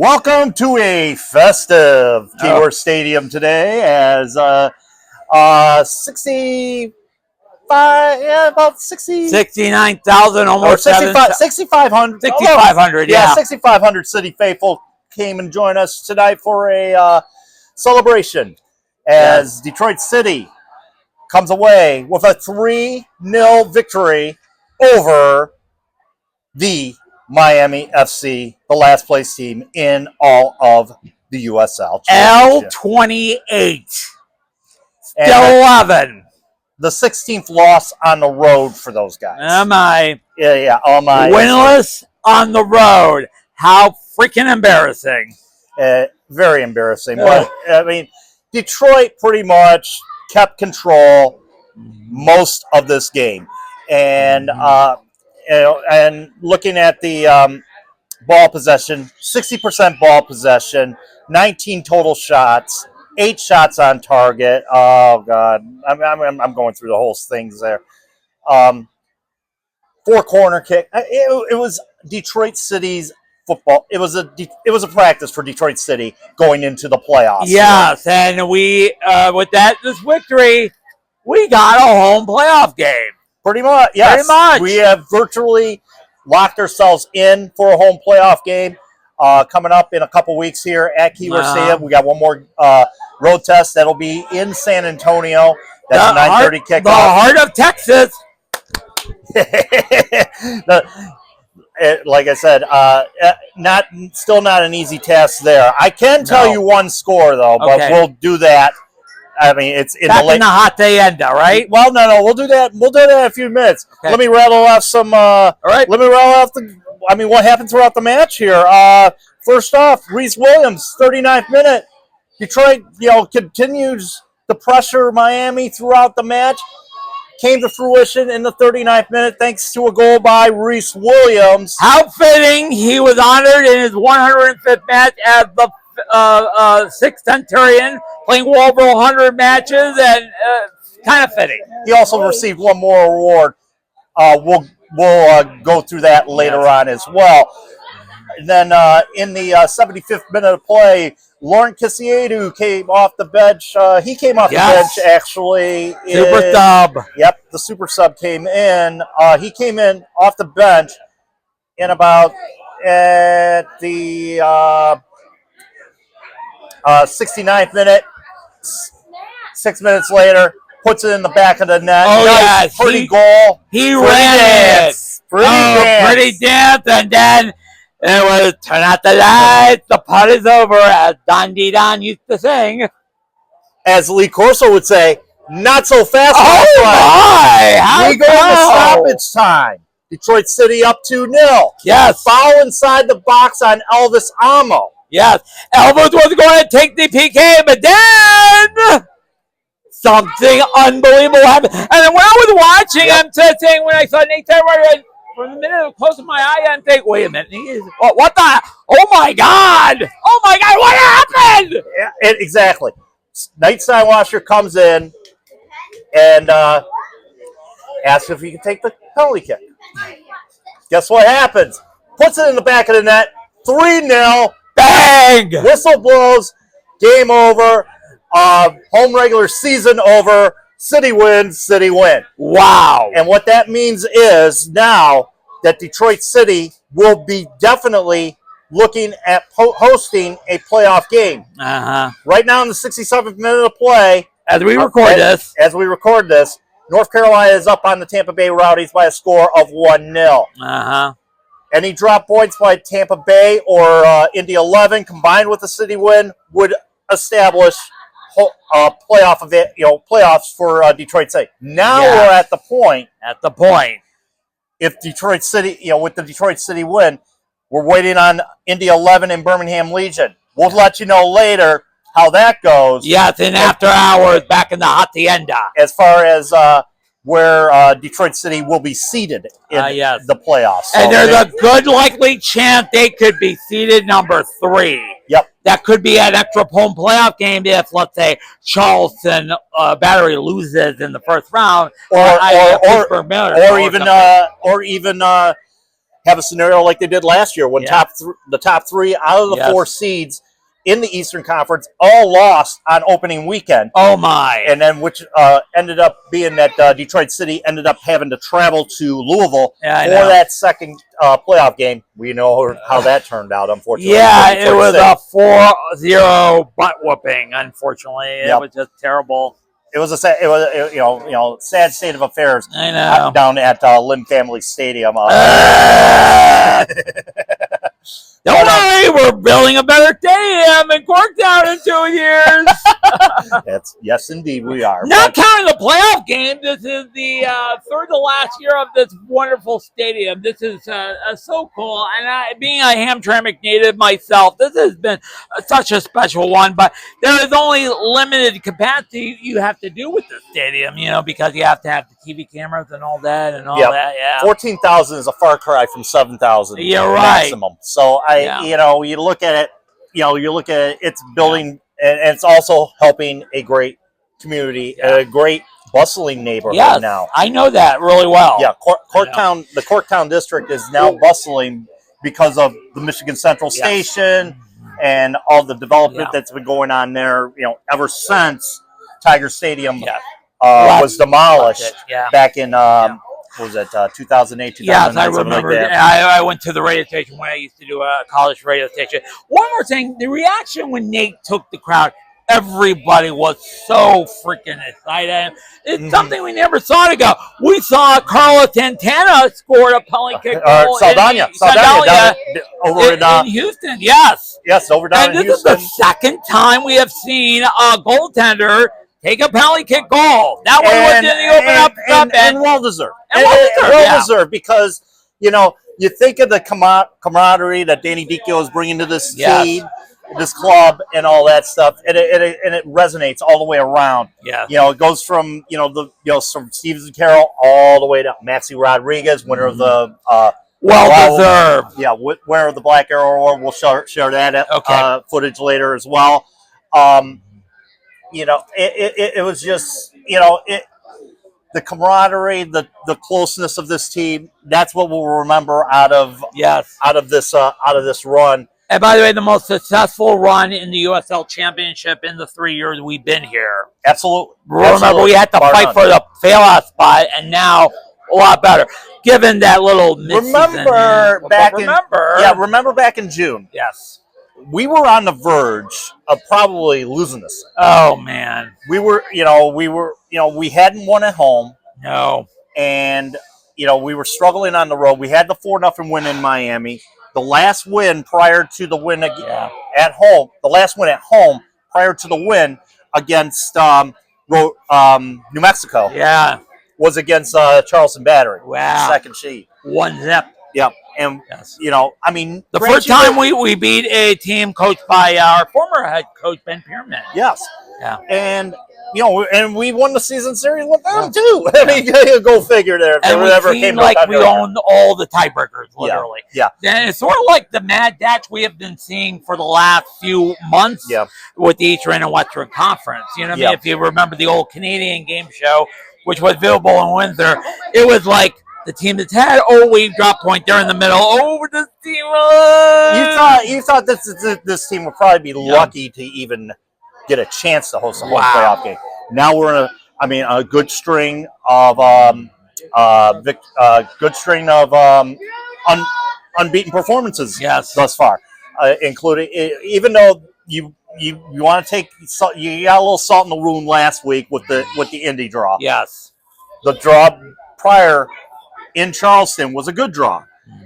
Welcome to a festive Keyworth Stadium today as 69,000, almost 6,500. 6,500, yeah. 6,500 City faithful came and joined us tonight for a celebration as Detroit City comes away with a 3-0 victory over the Miami FC, the last place team in all of the USL Championship. L28. And Still 11. The 16th loss on the road for those guys. Am I? Yeah. Winless on the road. How freaking embarrassing. Very embarrassing. But, I mean, Detroit pretty much kept control most of this game. And, and looking at the ball possession, 60% ball possession, 19 total shots, 8 shots on target. Oh God, I'm going through the whole things there. 4 corner kick. It was Detroit City's football. It was a practice for Detroit City going into the playoffs. Yes, and we with this victory, we got a home playoff game. Pretty much, yes. Pretty much. We have virtually locked ourselves in for a home playoff game coming up in a couple weeks here at Keyworth Stadium. We got one more road test that'll be in San Antonio. That's a 9:30 kickoff. The heart of Texas. Like I said, still not an easy task there. I can tell you one score though, but we'll do that. I mean, it's in the hacienda, right? Well, no, we'll do that. We'll do that in a few minutes. Okay. Let me rattle off some. All right. Let me rattle off what happened throughout the match here. First off, Reese Williams, 39th minute. Detroit, continues to pressure Miami throughout the match. Came to fruition in the 39th minute thanks to a goal by Reese Williams. How fitting! He was honored in his 105th match as the 6th Centurion, playing well over 100 matches, and kind of fitting. He also received one more award. We'll go through that later on as well. And then in the 75th minute of play, Lauren Kisiedu came off the bench. He came off the bench, actually. Super sub. Yep, the super sub came in. He came in off the bench in about at the 69th minute. 6 minutes later, puts it in the back of the net. Oh, yes. Pretty goal. He ran it. Pretty dance. And then it was turn out the lights. The party's over, as Don D. Don used to sing. As Lee Corso would say, not so fast. Oh, my. We go into stoppage time. Detroit City up 2-0. Yes. Foul inside the box on Elvis Amo. Yes. Elvis was going to take the PK, but then something unbelievable happened. And then when I was watching, I'm saying, when I saw Nate Taylor, for the minute I closed my eye, I'm thinking, wait a minute. What the? Oh, my God. Oh, my God. What happened? Yeah, exactly. Nate Steinwasser comes in and asks if he can take the penalty kick. Guess what happens? Puts it in the back of the net. 3-0. Bang! Whistle blows. Game over. Home regular season over. City wins. City win. Wow. And what that means is now that Detroit City will be definitely looking at hosting a playoff game. Right now in the 67th minute of play. As we record this, North Carolina is up on the Tampa Bay Rowdies by a score of 1-0. Any drop points by Tampa Bay or Indy 11 combined with the City win would establish playoffs for Detroit City. Now we're at the point. If Detroit City, with the Detroit City win, we're waiting on Indy 11 and Birmingham Legion. We'll let you know later how that goes. Yes, in after hours back in the hacienda. As far as where Detroit City will be seated in the playoffs. So and there's a good likely chance they could be seated number 3. Yep. That could be an extra home playoff game if, let's say, Charleston Battery loses in the first round, or even have a scenario like they did last year when the top three out of the 4 seeds in the Eastern Conference all lost on opening weekend. Oh my! And then which ended up being that Detroit City ended up having to travel to Louisville for that second playoff game. We know how that turned out, unfortunately. Yeah, it was a 4-0 butt whooping. Unfortunately, it was just terrible. It was sad state of affairs. I know. Down at Lynn Family Stadium. Don't worry, we're building a better stadium in Corktown in 2 years. Yes, indeed, we are. Not counting the playoff game, this is the third to last year of this wonderful stadium. This is so cool. And being a Hamtramck native myself, this has been such a special one. But there is only limited capacity you have to do with the stadium, because you have to have the TV cameras and all that and all that. Yeah, 14,000 is a far cry from 7,000. You're right. Maximum. So you look at it. You look at it. It's building. And it's also helping a great community, a great bustling neighborhood now. I know that really well. Yeah, Corktown, the Corktown district is now bustling because of the Michigan Central Station and all the development that's been going on there, ever since Tiger Stadium was demolished back in what was it, 2008, 2009? Yes, I remember. Like I went to the radio station when I used to do a college radio station. One more thing, the reaction when Nate took the crowd, everybody was so freaking excited. It's something we never saw ago. We saw Carlos Santana scored a penalty kick goal Saldana over in Houston. Yes, over down in Houston. And this is the second time we have seen a goaltender take a penalty kick goal. That one was in the open up and well deserved. Well deserved because you think of the camaraderie that Danny Dicchio is bringing to this team, this club, and all that stuff, and it resonates all the way around. Yeah, it goes from from Steven Carroll all the way to Maxi Rodriguez, winner of the well deserved. Winner of the Black Arrow Award. We'll share that footage later as well. It was just, the camaraderie, the closeness of this team. That's what we'll remember out of this run. And by the way, the most successful run in the USL Championship in the 3 years we've been here. Absolutely. Remember, we had to fight for the fail-out spot, and now a lot better. Given that little remember back in June. Yes. We were on the verge of probably losing this thing. Oh man. We hadn't won at home. No. And we were struggling on the road. We had the 4-0 win in Miami. The last win prior to the win at home. The last win at home prior to the win against New Mexico. Yeah. Was against Charleston Battery. Wow. Second sheet. 1-0. Yep. And, the first time we beat a team coached by our former head coach, Ben Pierman. Yes. Yeah. And, and we won the season series with them, too. I mean, go figure there. And we seemed like we owned all the tiebreakers, literally. Yeah. And it's sort of like the mad dash we have been seeing for the last few months with the Eastern and Western Conference. You know what I mean? If you remember the old Canadian game show, which was available in Windsor, it was like, the team that's had wave drop point there in the middle over the team. You thought this team would probably be lucky to even get a chance to host a home playoff game. Now we're in a good string of unbeaten performances thus far, including even though you want to take you got a little salt in the wound last week with the Indy draw. Yes, the draw prior in Charleston was a good draw.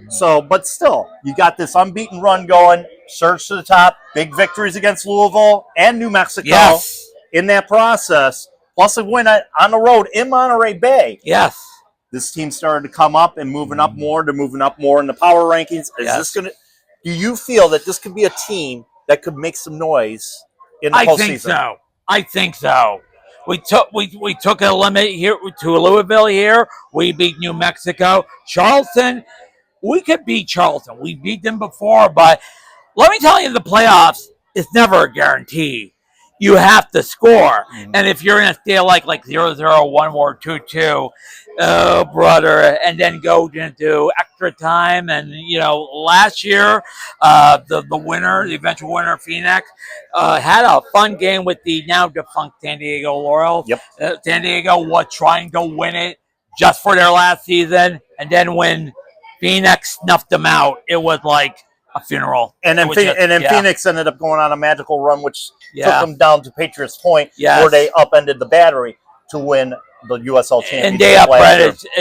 So, but still, you got this unbeaten run going, surge to the top, big victories against Louisville and New Mexico in that process, plus a win on the road in Monterey Bay. Yes. This team started to come up and moving up more. They're moving up more in the power rankings. Do you feel that this could be a team that could make some noise in the postseason? I think so. We took a limit here to Louisville here. We beat New Mexico. Charleston, we could beat Charleston. We beat them before, but let me tell you, the playoffs is never a guarantee. you have to score. And if you're in a stay like 0-0, 1 or 2-2, oh brother, and then go into extra time. And last year, the winner, the eventual winner, Phoenix, had a fun game with the now defunct San Diego Royals. Yep. San Diego was trying to win it just for their last season, and then when Phoenix snuffed them out, it was like a funeral. And then, Phoenix ended up going on a magical run, which took them down to Patriots Point, where they upended the Battery to win the USL championship. And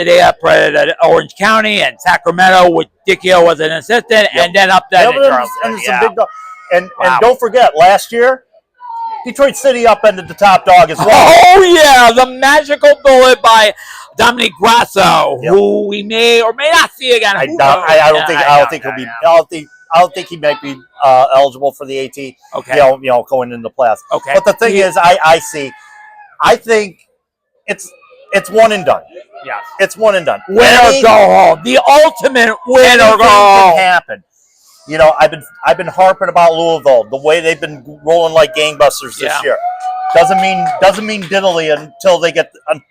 they upgraded at Orange County and Sacramento, with Dicchio was an assistant, and then up there. And don't forget, last year, Detroit City upended the top dog as well. Oh yeah, the magical bullet by Dominic Grasso, who we may or may not see again. I don't think he might be eligible for the AT. Okay. Going into the playoffs. Okay. But the thing is, I think it's one and done. Yes. It's one and done. Win or go home. The ultimate win or go home. Can happen. I've been harping about Louisville, the way they've been rolling like gangbusters this year. Doesn't mean diddly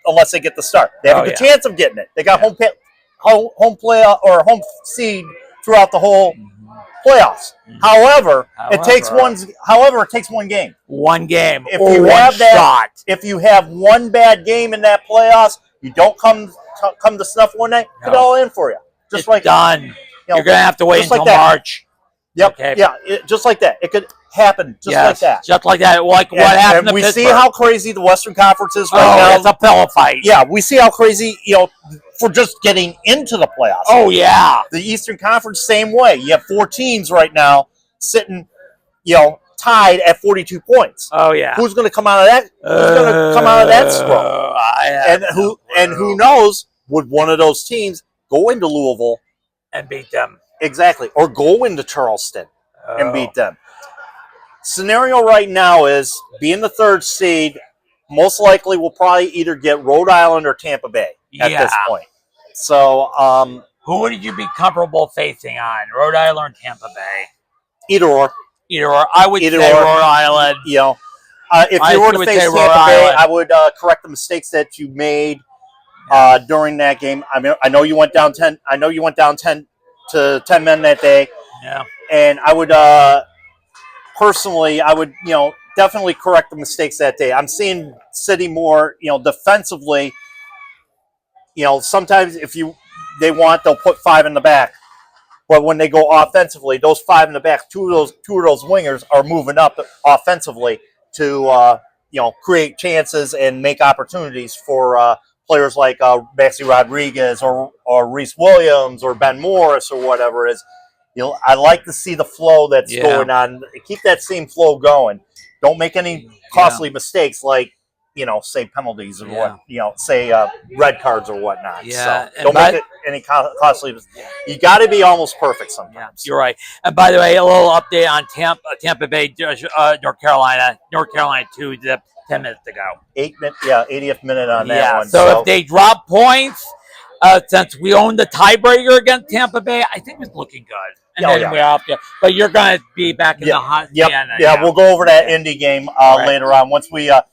unless they get the start. They have a good chance of getting it. They got home play or home seed throughout the whole playoffs. However, it takes one game. One game. If you have one bad game in that playoffs, you don't come to snuff one night. Put it all in for you. Done. You're gonna have to wait until March. Yep. Okay. Yeah. Just like that. It could happen. Like that. Just like that. Like what happened to Pittsburgh. We see how crazy the Western Conference is right now. It's a pillow fight. Yeah. We see how crazy, for just getting into the playoffs. Oh yeah. The Eastern Conference, same way. You have 4 teams right now sitting, tied at 42 points. Oh yeah. Who's going to come out of that? Who's going to come out of that scrum? Who knows? Would one of those teams go into Louisville and beat them? Exactly. Or go into Charleston and beat them. Scenario right now is, being the 3rd seed, most likely we'll probably either get Rhode Island or Tampa Bay at this point. So, who would you be comfortable facing on, Rhode Island or Tampa Bay? Either or. I would say Rhode Island. If you were to face Tampa Bay, I would correct the mistakes that you made during that game. I know you went down 10. I know you went down 10 to 10 men that day. Yeah. And I would personally, definitely correct the mistakes that day. I'm seeing City more, defensively. Sometimes if they want, they'll put 5 in the back. But when they go offensively, those 5 in the back, two of those wingers are moving up offensively to create chances and make opportunities for players like Maxi Rodriguez or Reese Williams or Ben Morris or whatever it is. I like to see the flow that's going on. Keep that same flow going. Don't make any costly mistakes like, say penalties or say red cards or whatnot. Yeah. So don't make any costly mistakes. You got to be almost perfect sometimes. You're right. And by the way, a little update on Tampa Bay, North Carolina. North Carolina 2, 10 minutes to go. 80th minute on that one. So if they drop points, since we own the tiebreaker against Tampa Bay, I think it's looking good. And then we're off there. But you're going to be back in the hot. Yeah, we'll go over that Indy game later on. Once we got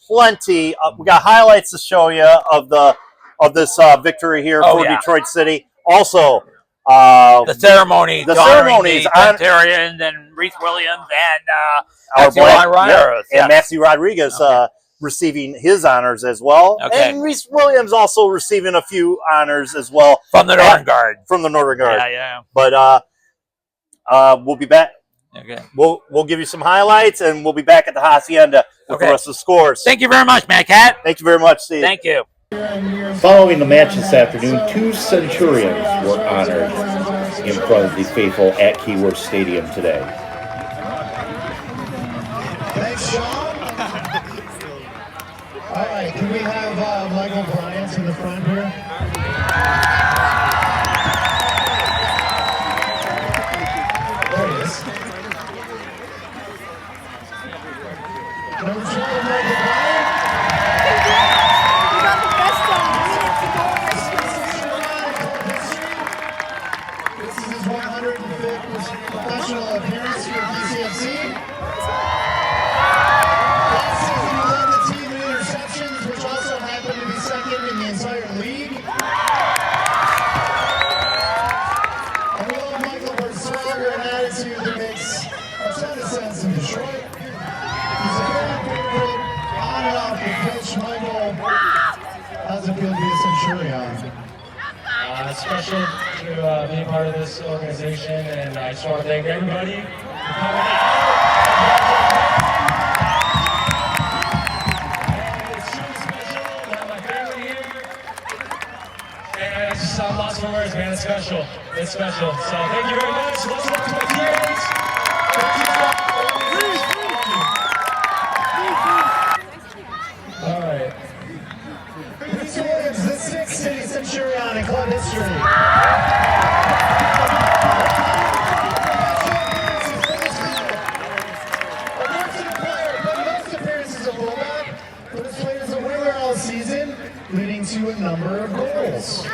plenty. We got highlights to show you of this victory here for Detroit City. Also, the ceremonies on Ontarians and Reese Williams and Maxi Rodriguez receiving his honors as well. Okay. And Reese Williams also receiving a few honors as well from the Northern Guard. Yeah. But we'll be back. Okay. We'll give you some highlights, and we'll be back at the Hacienda with the rest of the scores. Thank you very much, Matt Cat. Thank you very much, Steve. Thank you. Following the match this afternoon, 2 Centurions were honored in front of the faithful at Keyworth Stadium today. Thanks, Sean. All right, can we have Michael Bryant in the front here? There he is. Number 2, Michael Bryant. You got the best This is his 105th professional appearance here at DCFC. does it feel to be a Centurion? Special to be a part of this organization, and I just want to thank everybody for coming out. And it's truly special to have my family here. And I just have lots of words, man. It's special. It's special. So thank you very much. Let's rock my teammates. All right. Reese Williams, the sixth city Centurion in club history. A fortunate player, but most appearances of fullback, but has played as a winger all season, leading to a number of goals.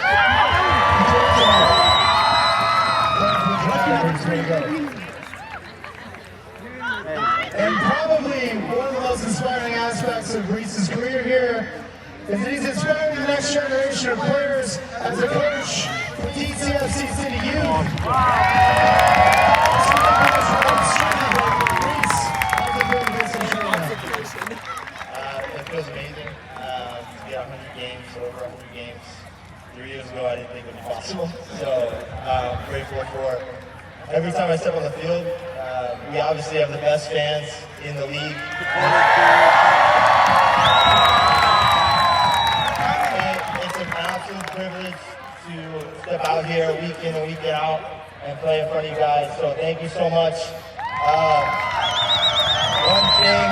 And probably one of the most inspiring aspects of Reese's career here is that he's inspiring the next generation of players as a coach for DCFC City Youth. It feels amazing to get 100 games, over 100 games. 3 years ago, I didn't think it would be possible. So I'm grateful for every time I step on the field. We obviously have the best fans in the league. It's an absolute privilege to step out here week in and week out and play in front of you guys. So thank you so much. One thing,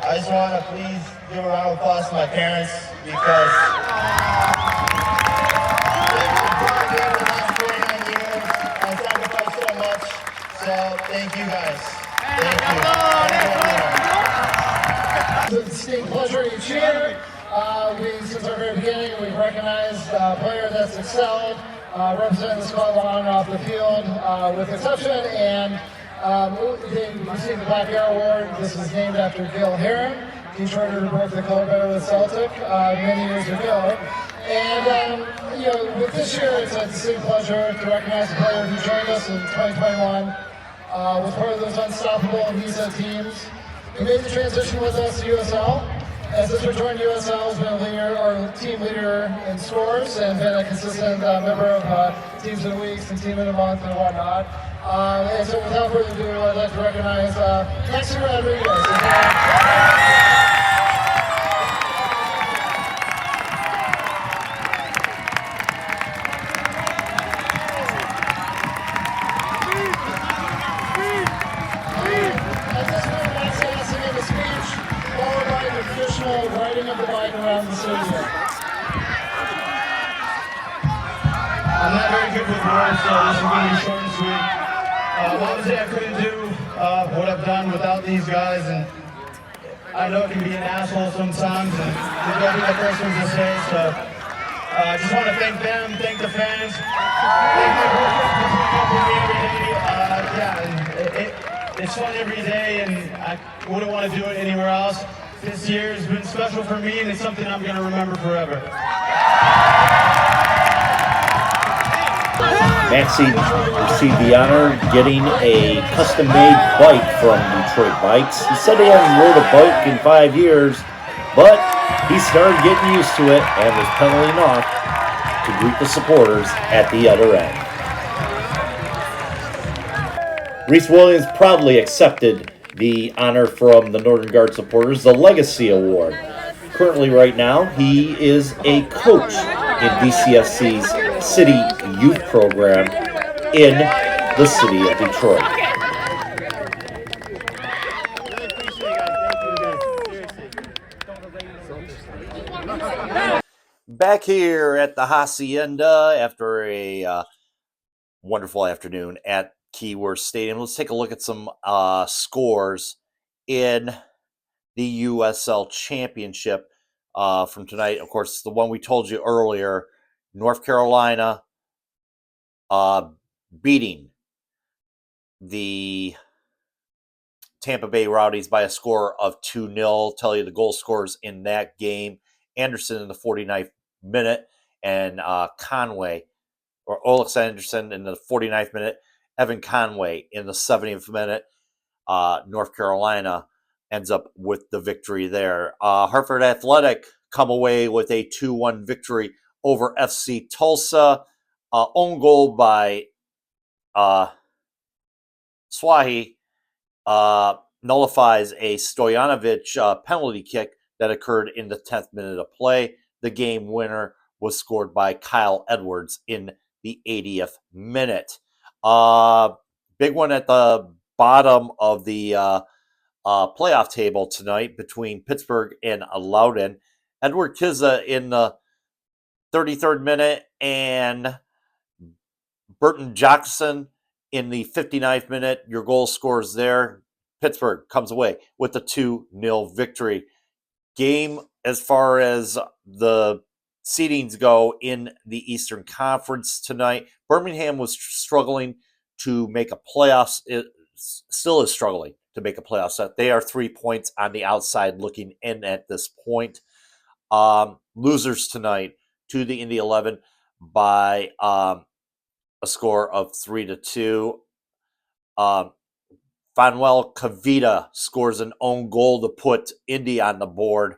I just want to please give a round of applause to my parents because they've been part here the last 49 years and sacrificed so much. So thank you guys. Thank you. It's a distinct pleasure each year. Since our very beginning, we've recognized players that's excelled, representing the squad on and off the field with exception, and they received the Black Air Award. This is named after Gil Heron. Detroiter who broke the color barrier with Celtic many years ago. And with this year, it's a distinct pleasure to recognize the player who joined us in 2021. Was part of those unstoppable Visa teams. He made the transition with us to USL. As this joined USL, has been a leader or team leader in scores and been a consistent member of teams of the weeks and team of the month and whatnot. And so without further ado, I'd like to recognize Maxi Rodriguez. Riding of the bike around the stadium. I'm not very good with words, so this is going to be short and sweet. Obviously, I couldn't do what I've done without these guys, and I know it can be an asshole sometimes, and they're going to be the first ones to say, so I just want to thank them, thank the fans, thank my girlfriend for putting up with me every day. It's fun every day, and I wouldn't want to do it anywhere else. This year has been special for me, and it's something I'm going to remember forever. Maxie received the honor of getting a custom-made bike from Detroit Bikes. He said he hasn't rode a bike in 5 years, but he started getting used to it and was pedaling off to greet the supporters at the other end. Reese Williams proudly accepted the honor from the Northern Guard supporters, the Legacy Award. Currently, right now, he is a coach in DCFC's City Youth Program in the city of Detroit. Back here at the Hacienda after a wonderful afternoon at Keyworth Stadium. Let's take a look at some scores in the USL Championship from tonight. Of course, the one we told you earlier, North Carolina beating the Tampa Bay Rowdies by a score of 2-0. Tell you the goal scores in that game. Anderson in the 49th minute and Conway, or Olex Anderson in the 49th minute. Evan Conway in the 70th minute. North Carolina ends up with the victory there. Hartford Athletic come away with a 2-1 victory over FC Tulsa. Own goal by Swahi nullifies a Stojanovic penalty kick that occurred in the 10th minute of play. The game winner was scored by Kyle Edwards in the 80th minute. Big one at the bottom of the playoff table tonight between Pittsburgh and Loudoun. Edward Kizza in the 33rd minute and Burton Jackson in the 59th minute. Your goal scores there. Pittsburgh comes away with a 2-0 victory. Game as far as the seedings go in the Eastern Conference tonight. Birmingham was struggling to make a playoffs. It still is struggling to make a playoff set. They are 3 points on the outside looking in at this point. Losers tonight to the Indy 11 by a score of 3-2. Fanuel Kavita scores an own goal to put Indy on the board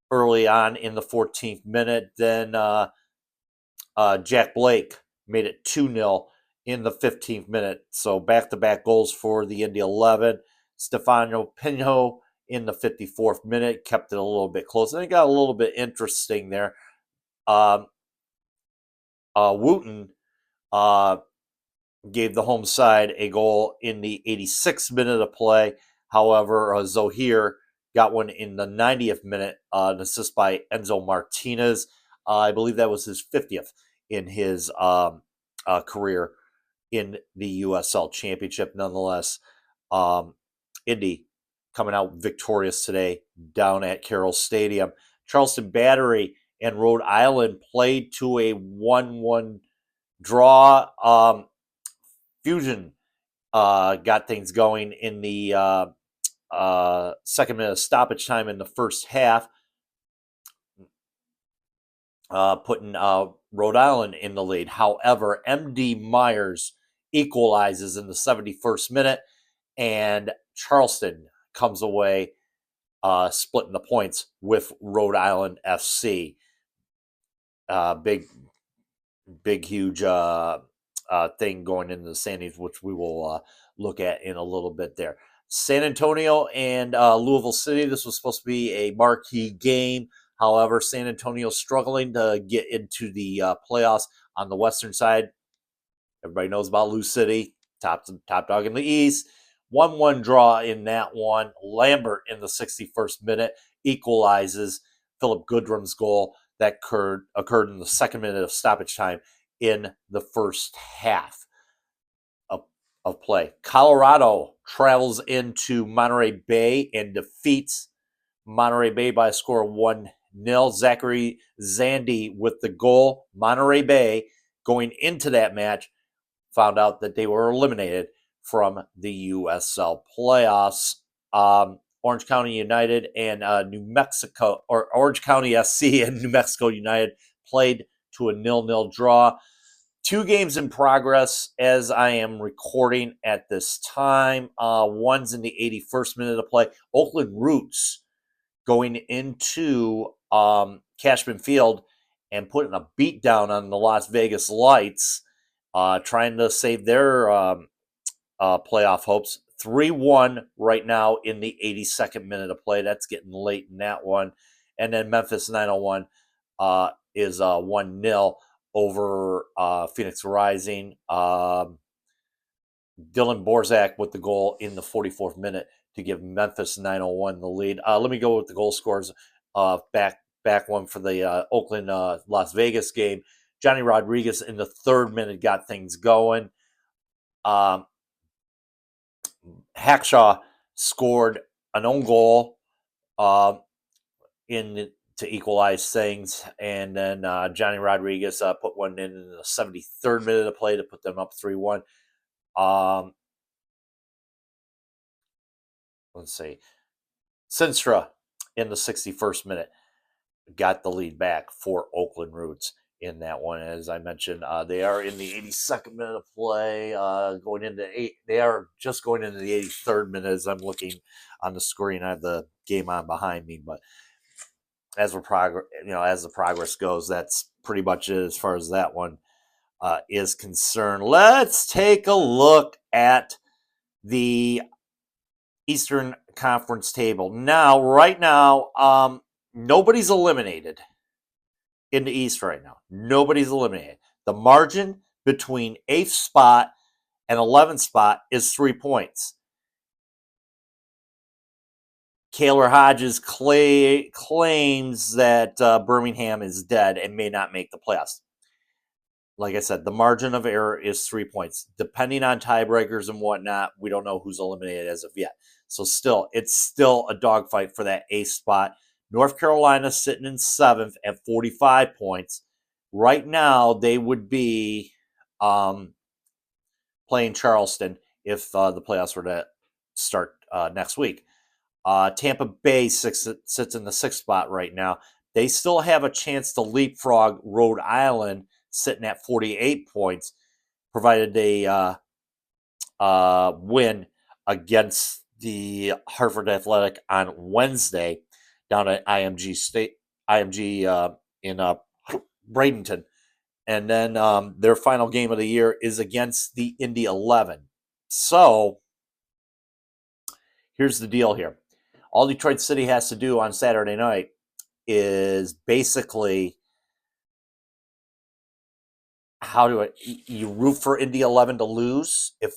early on in the 14th minute. Then Jack Blake made it 2-0 in the 15th minute. So back-to-back goals for the Indy 11. Stefano Pino in the 54th minute kept it a little bit close. And it got a little bit interesting there. Wooten gave the home side a goal in the 86th minute of play. However, Zohir got one in the 90th minute, an assist by Enzo Martinez. I believe that was his 50th in his career in the USL Championship. Nonetheless, Indy coming out victorious today down at Carroll Stadium. Charleston Battery and Rhode Island played to a 1-1 draw. Fusion got things going in the second minute of stoppage time in the first half, putting Rhode Island in the lead. However, MD Myers equalizes in the 71st minute, and Charleston comes away splitting the points with Rhode Island FC. Big, huge thing going into the standings, which we will look at in a little bit there. San Antonio and Louisville City. This was supposed to be a marquee game. However, San Antonio struggling to get into the playoffs on the western side. Everybody knows about Lou City, top dog in the East. 1-1 draw in that one. Lambert in the 61st minute equalizes Philip Goodrum's goal that occurred in the second minute of stoppage time in the first half of play. Colorado travels into Monterey Bay and defeats Monterey Bay by a score of 1-0. Zachary Zandy with the goal. Monterey Bay, going into that match, found out that they were eliminated from the USL playoffs. Orange County United and Orange County SC and New Mexico United played to a 0-0 draw. 2 games in progress as I am recording at this time. One's in the 81st minute of play. Oakland Roots going into Cashman Field and putting a beat down on the Las Vegas Lights, trying to save their playoff hopes. 3-1 right now in the 82nd minute of play. That's getting late in that one. And then Memphis 901 is 1-0 over Phoenix Rising. Dylan Borzak with the goal in the 44th minute to give Memphis 901 the lead. Let me go with the goal scores. Back one for the Oakland Las Vegas game. Johnny Rodriguez in the 3rd minute got things going. Hackshaw scored an own goal to equalize things, and then Johnny Rodriguez put one in the 73rd minute of play to put them up 3-1. Let's see. Sinstra in the 61st minute got the lead back for Oakland Roots in that one. As I mentioned, they are in the 82nd minute of play, they are just going into the 83rd minute as I'm looking on the screen. I have the game on behind me, but as the progress goes, that's pretty much it as far as that one is concerned. Let's take a look at the Eastern Conference table. Now, right now, nobody's eliminated in the East right now. Nobody's eliminated. The margin between 8th spot and 11th spot is 3 points. Kaylor Hodges claims that Birmingham is dead and may not make the playoffs. Like I said, the margin of error is 3 points. Depending on tiebreakers and whatnot, we don't know who's eliminated as of yet. So it's still a dogfight for that 8th spot. North Carolina sitting in 7th at 45 points. Right now, they would be playing Charleston if the playoffs were to start next week. Tampa Bay sits in the 6th spot right now. They still have a chance to leapfrog Rhode Island, sitting at 48 points, provided they win against the Hartford Athletic on Wednesday down at IMG in Bradenton. And then their final game of the year is against the Indy 11. So here's the deal here. All Detroit City has to do on Saturday night is basically you root for Indy 11 to lose if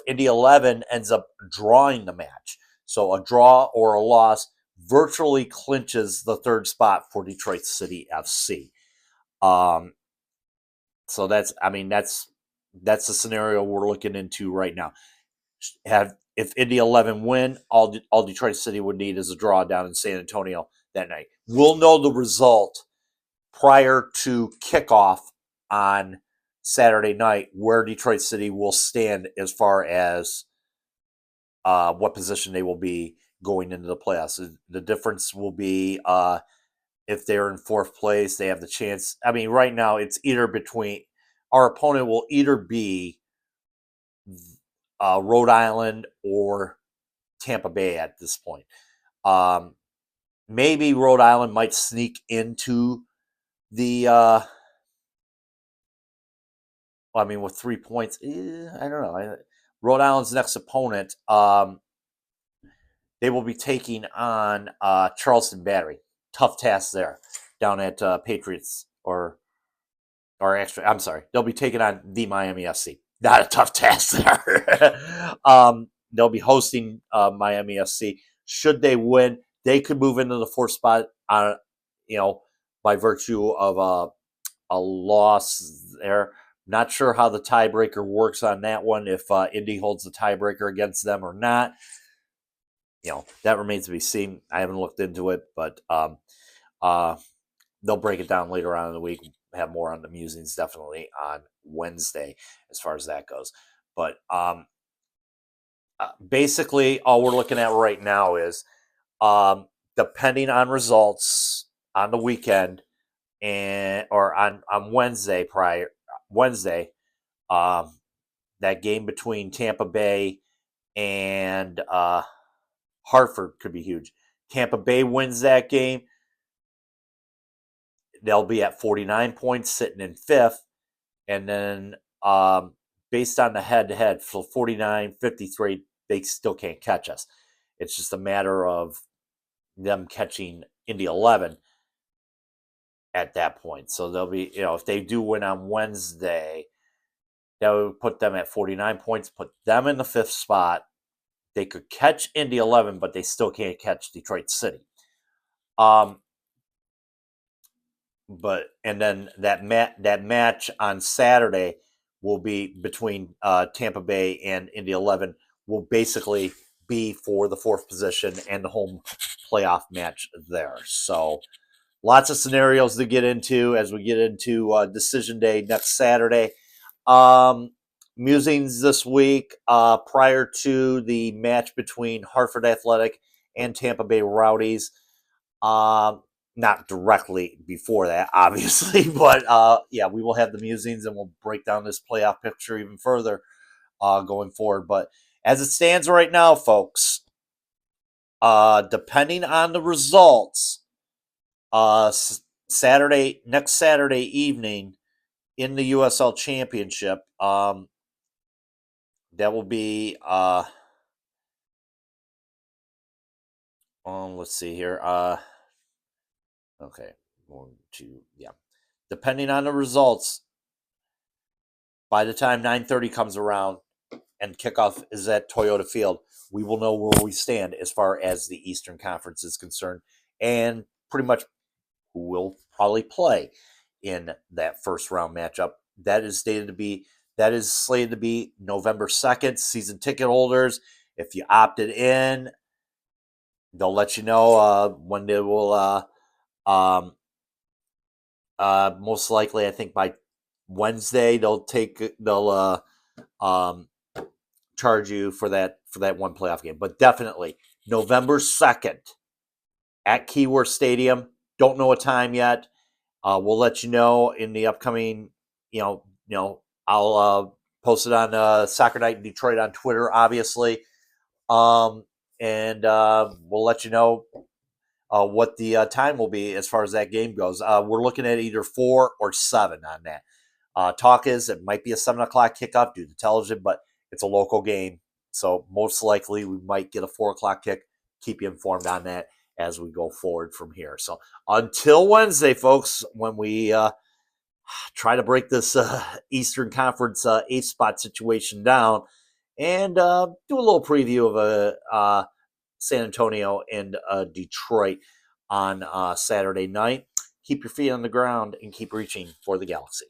Indy 11 ends up drawing the match. So a draw or a loss virtually clinches the 3rd spot for Detroit City FC. So that's the scenario we're looking into right now. If Indy 11 win, all Detroit City would need is a draw down in San Antonio that night. We'll know the result prior to kickoff on Saturday night, where Detroit City will stand as far as what position they will be going into the playoffs. The difference will be if they're in 4th place, they have the chance. I mean, right now it's either between our opponent will either be Rhode Island or Tampa Bay at this point. Maybe Rhode Island might sneak into the with 3 points, I don't know. Rhode Island's next opponent, they will be taking on Charleston Battery. Tough task there down at Patriots I'm sorry. They'll be taking on the Miami FC. Not a tough task there. They'll be hosting Miami FC. Should they win, they could move into the 4th spot by virtue of a loss there. Not sure how the tiebreaker works on that one, if Indy holds the tiebreaker against them or not. That remains to be seen. I haven't looked into it, but they'll break it down later on in the week. Have more on the musings definitely on Wednesday as far as that goes. But basically, all we're looking at right now is depending on results on the weekend or on Wednesday that game between Tampa Bay and Hartford could be huge. Tampa Bay wins that game, they'll be at 49 points, sitting in 5th. And then based on the head-to-head, for 49, 53, they still can't catch us. It's just a matter of them catching Indy 11 at that point. So they'll be, if they do win on Wednesday, that would put them at 49 points, put them in the 5th spot. They could catch Indy 11, but they still can't catch Detroit City. And then that match on Saturday will be between Tampa Bay and Indy 11 will basically be for the 4th position and the home playoff match there. So lots of scenarios to get into as we get into decision day next Saturday. Musings this week prior to the match between Hartford Athletic and Tampa Bay Rowdies. Not directly before that, obviously, but we will have the musings and we'll break down this playoff picture even further going forward. But as it stands right now, folks, depending on the results, next Saturday evening in the USL Championship. That will be let's see here. Okay, 1, 2, yeah. Depending on the results, by the time 9:30 comes around and kickoff is at Toyota Field, we will know where we stand as far as the Eastern Conference is concerned, and pretty much who will probably play in that first round matchup. That is slated to be November 2nd. Season ticket holders, if you opted in, they'll let you know when they will. Most likely, I think by Wednesday they'll charge you for that one playoff game. But definitely November 2nd at Keyworth Stadium. Don't know a time yet. We'll let you know in the upcoming. I'll post it on Soccer Night in Detroit on Twitter, obviously, and we'll let you know what the time will be as far as that game goes. We're looking at either 4 or 7 on that. Talk is it might be a 7 o'clock kickoff due to television, but it's a local game, so most likely we might get a 4 o'clock kick. Keep you informed on that as we go forward from here. So until Wednesday, folks, when we try to break this Eastern Conference 8th spot situation down and do a little preview of San Antonio and Detroit on Saturday night. Keep your feet on the ground and keep reaching for the galaxy.